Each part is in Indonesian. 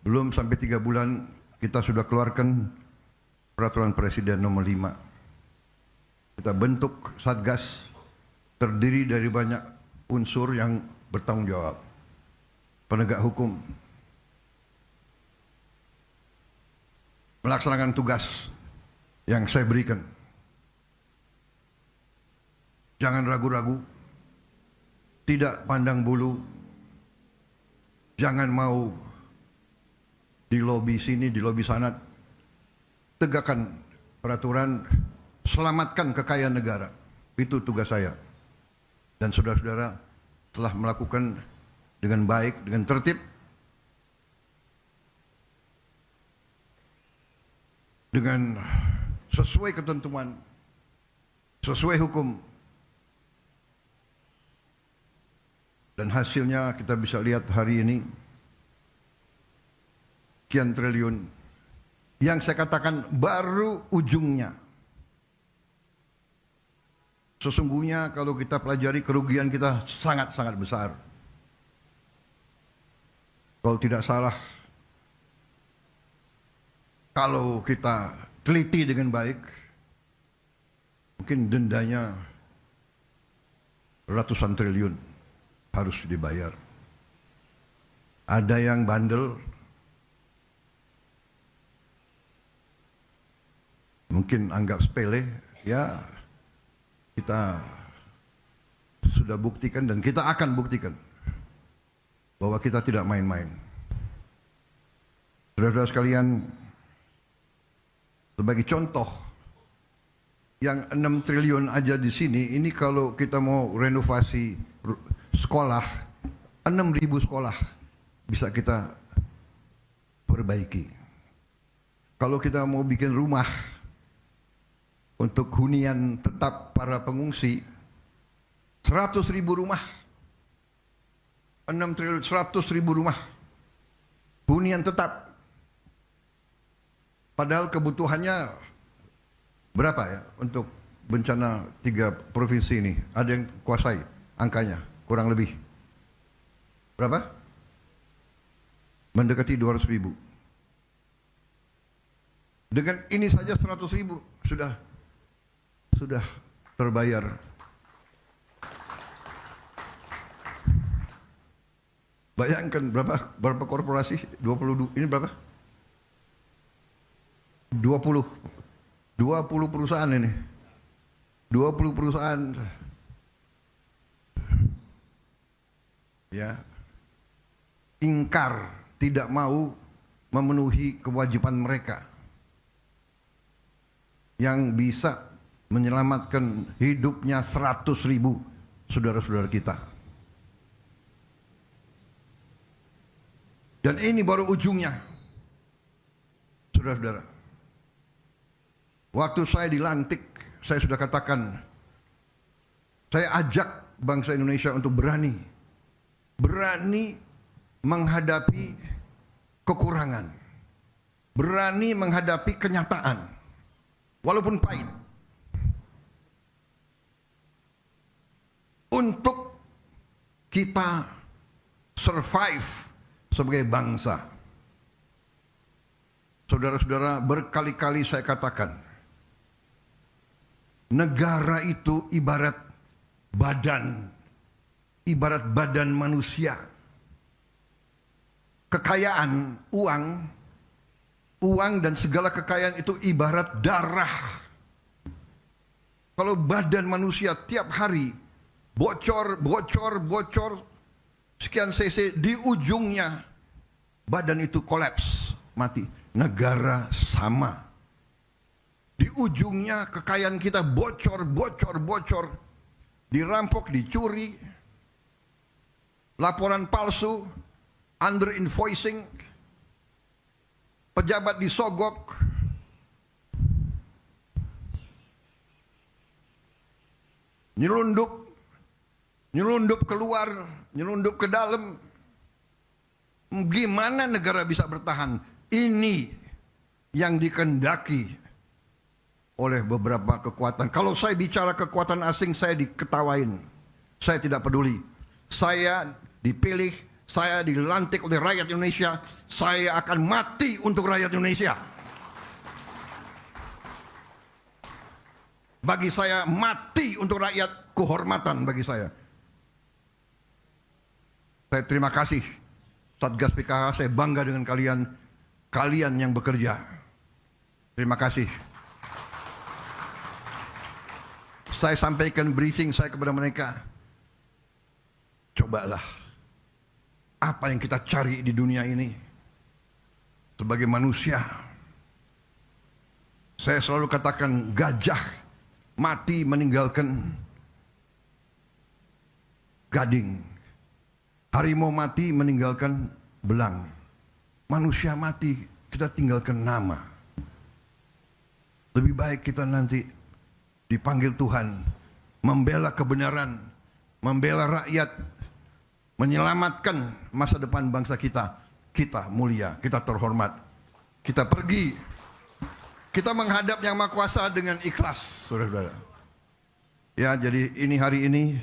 Belum sampai 3 bulan kita sudah keluarkan peraturan Presiden nomor 5. Kita bentuk Satgas terdiri dari banyak unsur yang bertanggung jawab. Penegak hukum, melaksanakan tugas yang saya berikan. Jangan ragu-ragu, tidak pandang bulu, jangan mau di lobi sini, di lobi sana. Tegakkan peraturan, selamatkan kekayaan negara. Itu tugas saya. Dan saudara-saudara telah melakukan dengan baik, dengan tertib, dengan sesuai ketentuan, sesuai hukum. Dan hasilnya kita bisa lihat hari ini, sekian triliun. Yang saya katakan baru ujungnya. Sesungguhnya kalau kita pelajari kerugian kita sangat-sangat besar. Kalau tidak salah, kalau kita teliti dengan baik, mungkin dendanya ratusan triliun harus dibayar. Ada yang bandel, mungkin anggap sepele, ya kita sudah buktikan dan kita akan buktikan bahwa kita tidak main-main. Saudara-saudara sekalian, sebagai contoh, yang 6 triliun aja di sini, ini kalau kita mau renovasi sekolah, 6.000 sekolah bisa kita perbaiki. Kalau kita mau bikin rumah untuk hunian tetap para pengungsi, 100.000 rumah, 6 triliun, 100.000 rumah hunian tetap. Padahal kebutuhannya berapa ya untuk bencana 3 provinsi ini? Ada yang kuasai angkanya, kurang lebih berapa? Mendekati 200.000. Dengan ini saja 100.000 sudah terbayar. Bayangkan berapa korporasi? 22, ini berapa? 20 perusahaan ini. 20 perusahaan. Ya. Ingkar, tidak mau memenuhi kewajiban mereka yang bisa menyelamatkan hidupnya 100.000 saudara-saudara kita. Dan ini baru ujungnya, saudara-saudara. Waktu saya dilantik, saya sudah katakan, saya ajak bangsa Indonesia untuk berani menghadapi kekurangan, berani menghadapi kenyataan, walaupun pahit, untuk kita survive sebagai bangsa. Saudara-saudara, berkali-kali saya katakan, negara itu ibarat badan manusia. Kekayaan, uang dan segala kekayaan itu ibarat darah. Kalau badan manusia tiap hari bocor sekian cc, di ujungnya badan itu kolaps, mati. Negara sama. Di ujungnya kekayaan kita bocor, dirampok, dicuri, laporan palsu, under invoicing, pejabat disogok, nyelundup keluar, nyelundup ke dalam. Gimana negara bisa bertahan? Ini yang dikehendaki oleh beberapa kekuatan. Kalau saya bicara kekuatan asing, saya diketawain. Saya tidak peduli. Saya dipilih Saya dilantik oleh rakyat Indonesia. Saya akan mati untuk rakyat Indonesia. Bagi saya, mati untuk rakyat, kehormatan bagi saya. Saya terima kasih Satgas PKK, saya bangga dengan kalian yang bekerja. Terima kasih. Saya sampaikan briefing saya kepada mereka. Cobalah, apa yang kita cari di dunia ini sebagai manusia. Saya selalu katakan, gajah mati meninggalkan gading, harimau mati meninggalkan belang, manusia mati kita tinggalkan nama. Lebih baik kita nanti dipanggil Tuhan, membela kebenaran, membela rakyat, menyelamatkan masa depan bangsa kita. Kita mulia, kita terhormat. Kita pergi, kita menghadap Yang Maha Kuasa dengan ikhlas, saudara-saudara. Ya, jadi hari ini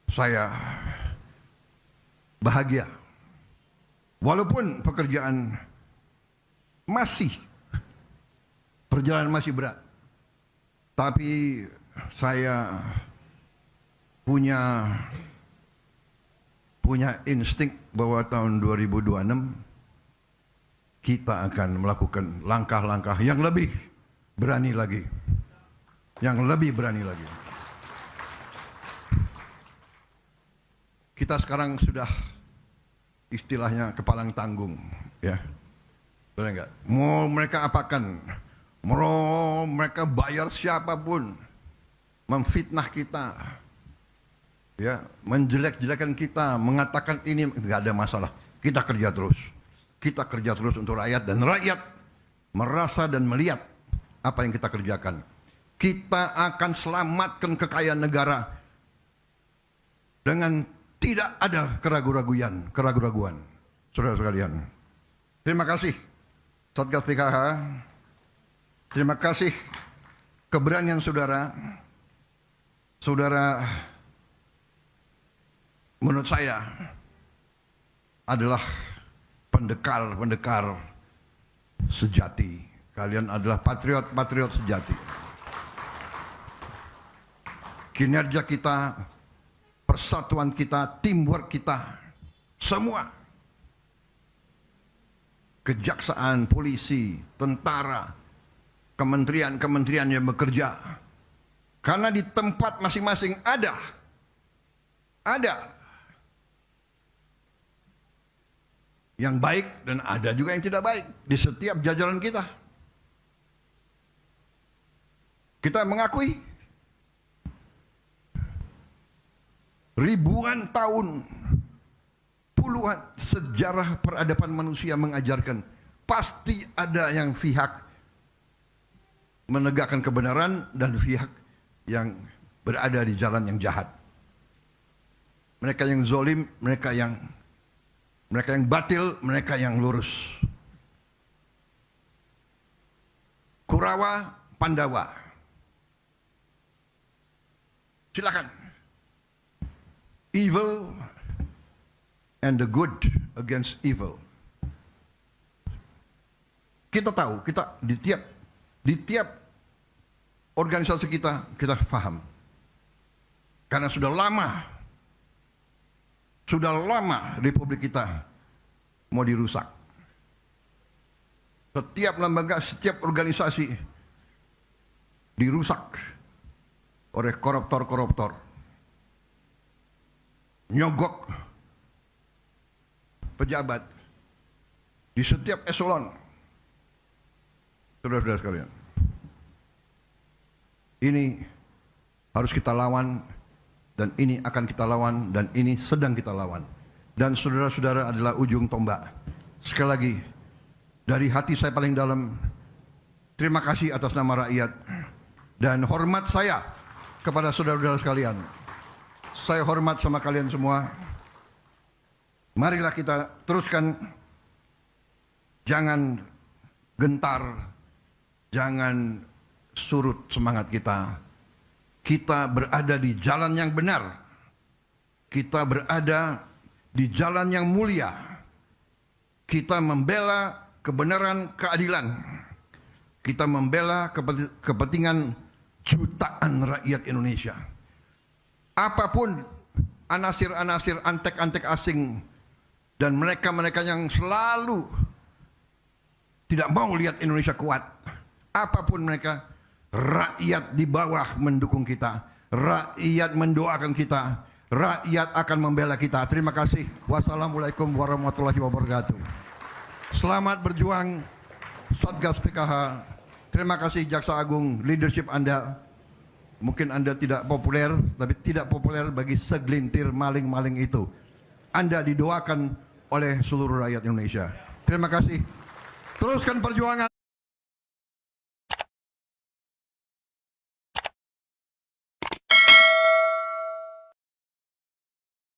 saya bahagia. Walaupun pekerjaan perjalanan masih berat. Tapi saya punya insting bahwa tahun 2026 kita akan melakukan langkah-langkah yang lebih berani lagi. Yang lebih berani lagi. Kita sekarang sudah istilahnya kepalang tanggung, ya. Benar enggak? Mau mereka apakan? Mau mereka bayar siapapun, memfitnah kita, ya, menjelek-jelekan kita, mengatakan ini, nggak ada masalah. Kita kerja terus. Kita kerja terus untuk rakyat, dan rakyat merasa dan melihat apa yang kita kerjakan. Kita akan selamatkan kekayaan negara dengan tidak ada keraguan-raguan. Saudara sekalian, terima kasih Satgas PKK. Terima kasih keberanian saudara. Saudara menurut saya adalah pendekar sejati. Kalian adalah patriot sejati. Kinerja kita, persatuan kita, teamwork kita, semua. Kejaksaan, polisi, tentara, kementerian-kementerian yang bekerja. Karena di tempat masing-masing ada yang baik dan ada juga yang tidak baik di setiap jajaran kita. Kita mengakui ribuan tahun, puluhan sejarah peradaban manusia mengajarkan pasti ada yang pihak menegakkan kebenaran dan pihak yang berada di jalan yang jahat. Mereka yang zolim, mereka yang batil, mereka yang lurus. Kurawa, Pandawa. Silakan. Evil and the good against evil. Kita tahu, kita di tiap organisasi kita paham. Karena sudah lama Republik kita mau dirusak. Setiap lembaga, setiap organisasi dirusak oleh koruptor. Nyogok pejabat di setiap eselon. Saudara-saudara sekalian, ini harus kita lawan, dan ini akan kita lawan, dan ini sedang kita lawan. Dan saudara-saudara adalah ujung tombak. Sekali lagi, dari hati saya paling dalam, terima kasih atas nama rakyat, dan hormat saya kepada saudara-saudara sekalian. Saya hormat sama kalian semua. Marilah kita teruskan, jangan gentar, jangan surut semangat kita. Kita berada di jalan yang benar. Kita berada di jalan yang mulia. Kita membela kebenaran, keadilan. Kita membela kepentingan jutaan rakyat Indonesia. Apapun anasir-anasir, antek-antek asing dan mereka-mereka yang selalu tidak mau lihat Indonesia kuat. Apapun mereka, rakyat di bawah mendukung kita. Rakyat mendoakan kita. Rakyat akan membela kita. Terima kasih. Wassalamualaikum warahmatullahi wabarakatuh. Selamat berjuang Satgas PKH. Terima kasih Jaksa Agung, leadership Anda. Mungkin Anda tidak populer, tapi tidak populer bagi segelintir maling-maling itu. Anda didoakan oleh seluruh rakyat Indonesia. Terima kasih. Teruskan perjuangan.